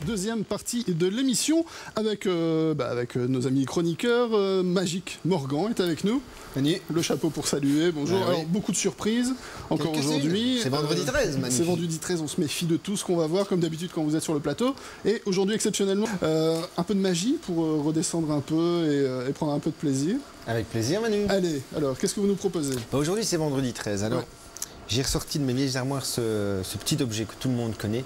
deuxième partie de l'émission avec, avec nos amis chroniqueurs. Magic Morgan est avec nous. Manu. Le chapeau pour saluer, bonjour. Oui. Alors, beaucoup de surprises encore aujourd'hui. C'est vendredi 13, Manu. C'est vendredi 13, on se méfie de tout ce qu'on va voir, comme d'habitude quand vous êtes sur le plateau. Et aujourd'hui, exceptionnellement, un peu de magie pour redescendre un peu et prendre un peu de plaisir. Avec plaisir, Manu. Allez, alors, qu'est-ce que vous nous proposez? Aujourd'hui, c'est vendredi 13. Alors, ouais. J'ai ressorti de mes vieilles armoires ce petit objet que tout le monde connaît,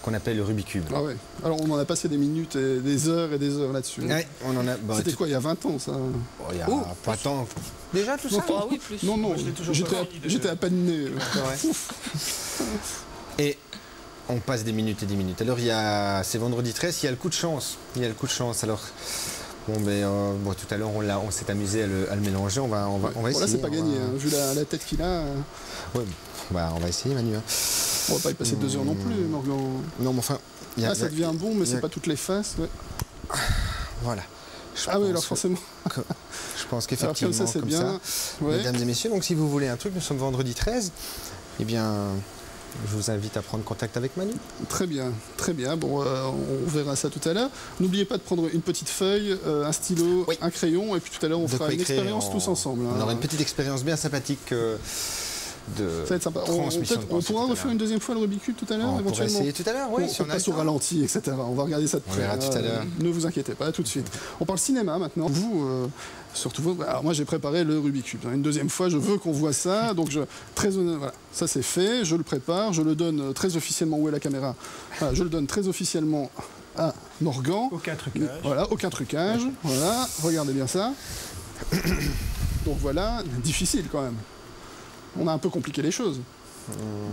qu'on appelle le Rubik's Cube. Ah ouais. Alors, on en a passé des minutes et des heures là-dessus. Ouais, on en a. Bah, c'était quoi, il y a 20 ans, ça? Oh, il y a pas tant. Déjà, tout ça? Ah oui, plus. Non, non, j'étais à peine né. Et on passe des minutes et des minutes. Alors, c'est vendredi 13, il y a le coup de chance. Alors, bon, tout à l'heure, on s'est amusé à le mélanger. On va essayer. Là, c'est pas gagné, hein. Vu la tête qu'il a. Ouais, on va essayer, Manu. On va pas y passer 2 heures non plus, Morgan. Non, mais enfin. Ça devient bon, mais c'est pas toutes les faces. Ouais. Voilà. Oui, alors forcément. Je pense qu'effectivement, comme ça, c'est bien. Ouais. Mesdames et messieurs, donc si vous voulez un truc, nous sommes vendredi 13. Eh bien, je vous invite à prendre contact avec Manu. Très bien, très bien. Bon, on verra ça tout à l'heure. N'oubliez pas de prendre une petite feuille, un stylo, un crayon, et puis tout à l'heure, on fera une expérience tous ensemble. On aura une petite expérience bien sympathique de ça va être sympa. transmission. On pourra refaire une deuxième fois le Rubik's Cube tout à l'heure, éventuellement. On pourra essayer tout à l'heure, oui. On passe au ralenti, etc. On va regarder ça de près. On verra tout à l'heure. Ne vous inquiétez pas, tout de suite. On parle cinéma maintenant. Vous, surtout vous. Alors moi, j'ai préparé le Rubik's Cube. Une deuxième fois, je veux qu'on voit ça. Donc, voilà, ça c'est fait. Je le prépare. Je le donne très officiellement. Où est la caméra? Voilà, je le donne très officiellement à Morgan. Aucun trucage. Voilà, aucun trucage. Voilà, regardez bien ça. Donc voilà, difficile quand même. On a un peu compliqué les choses.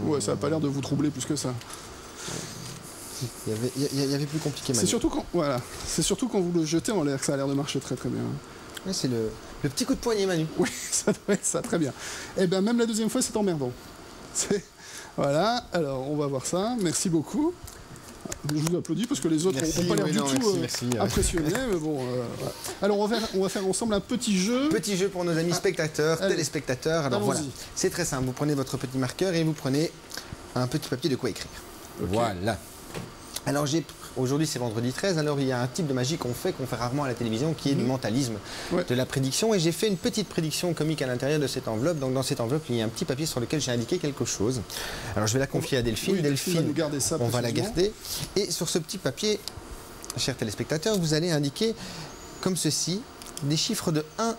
Ouais, ça n'a pas l'air de vous troubler plus que ça. Il y avait plus compliqué, Manu. C'est surtout quand vous le jetez en l'air que ça a l'air de marcher très très bien. Ouais, c'est le petit coup de poignet, Manu. Oui, ça doit être ça, très bien. Et bien même la deuxième fois, c'est emmerdant. Voilà, alors on va voir ça. Merci beaucoup. Je vous applaudis parce que les autres n'ont pas l'air du tout impressionnés. Mais bon, alors on va faire ensemble un petit jeu. Petit jeu pour nos amis spectateurs, téléspectateurs. Alors voilà, c'est très simple. Vous prenez votre petit marqueur et vous prenez un petit papier de quoi écrire. Okay. Voilà. Alors aujourd'hui c'est vendredi 13, alors il y a un type de magie qu'on fait rarement à la télévision qui est du mentalisme, de la prédiction, et j'ai fait une petite prédiction comique à l'intérieur de cette enveloppe. Donc dans cette enveloppe il y a un petit papier sur lequel j'ai indiqué quelque chose. Alors je vais la confier à Delphine. Oui, Delphine, on va la garder, et sur ce petit papier, chers téléspectateurs, vous allez indiquer comme ceci des chiffres de 1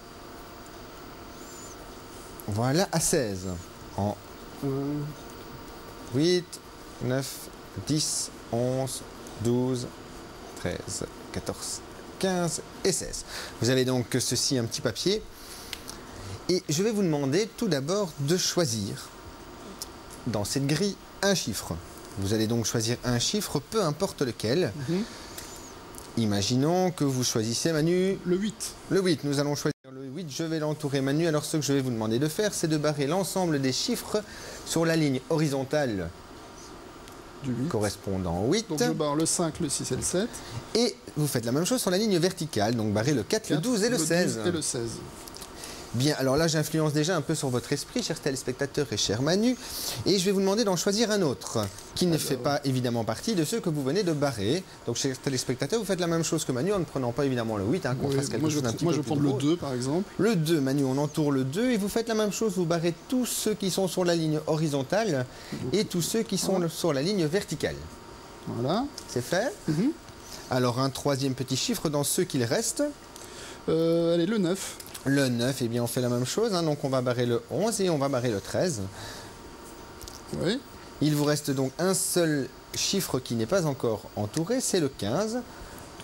voilà à 16 en 8, 9, 10, 11, 12, 13, 14, 15 et 16. Vous avez donc ceci, un petit papier. Et je vais vous demander tout d'abord de choisir dans cette grille un chiffre. Vous allez donc choisir un chiffre, peu importe lequel. Imaginons que vous choisissez, Manu... Le 8. Le 8, nous allons choisir le 8. Je vais l'entourer, Manu. Alors ce que je vais vous demander de faire, c'est de barrer l'ensemble des chiffres sur la ligne horizontale du 8. Correspondant au 8. Donc je barre le 5, le 6 et le 7. Et vous faites la même chose sur la ligne verticale, donc barrez le 4, le 12 et le 16. 12 et le 16. Bien, alors là j'influence déjà un peu sur votre esprit, chers téléspectateurs et chers Manu, et je vais vous demander d'en choisir un autre, qui ne fait pas évidemment partie de ceux que vous venez de barrer. Donc chers téléspectateurs, vous faites la même chose que Manu en ne prenant pas évidemment le 8, qu'on fasse quelque chose d'un petit peu plus. Moi je vais prendre le 2 par exemple. Le 2, Manu, on entoure le 2 et vous faites la même chose, vous barrez tous ceux qui sont sur la ligne horizontale et tous ceux qui sont sur la ligne verticale. Voilà. C'est fait. Alors un troisième petit chiffre dans ceux qu'il reste. Allez, le 9. Le 9, eh bien on fait la même chose, donc on va barrer le 11 et on va barrer le 13. Oui. Il vous reste donc un seul chiffre qui n'est pas encore entouré, c'est le 15.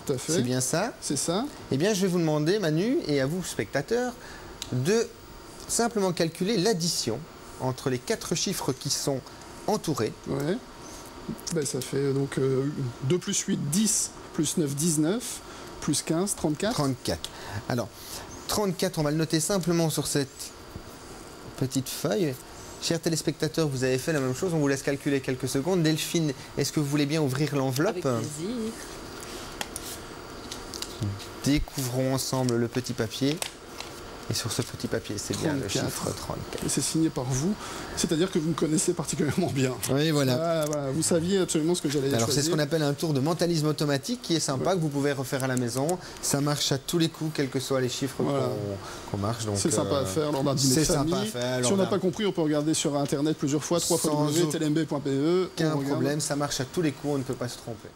Tout à fait. C'est bien ça? C'est ça. Eh bien je vais vous demander, Manu, et à vous spectateurs, de simplement calculer l'addition entre les 4 chiffres qui sont entourés. Oui. Ben, ça fait donc 2 plus 8, 10, plus 9, 19, plus 15, 34. 34. Alors, 34, on va le noter simplement sur cette petite feuille. Chers téléspectateurs, vous avez fait la même chose, on vous laisse calculer quelques secondes. Delphine, est-ce que vous voulez bien ouvrir l'enveloppe? Avec plaisir. Découvrons ensemble le petit papier. Et sur ce petit papier, c'est bien le 34. chiffre 34. Et c'est signé par vous, c'est-à-dire que vous me connaissez particulièrement bien. Oui, voilà. Voilà, vous saviez absolument ce que j'allais choisir. Alors c'est ce qu'on appelle un tour de mentalisme automatique qui est sympa, que vous pouvez refaire à la maison. Ça marche à tous les coups, quels que soient les chiffres qu'on marche. C'est sympa à faire lors d'un dîner de famille. Si on n'a pas compris, on peut regarder sur Internet plusieurs fois, www.tlmb.pe. Aucun problème, ça marche à tous les coups, on ne peut pas se tromper.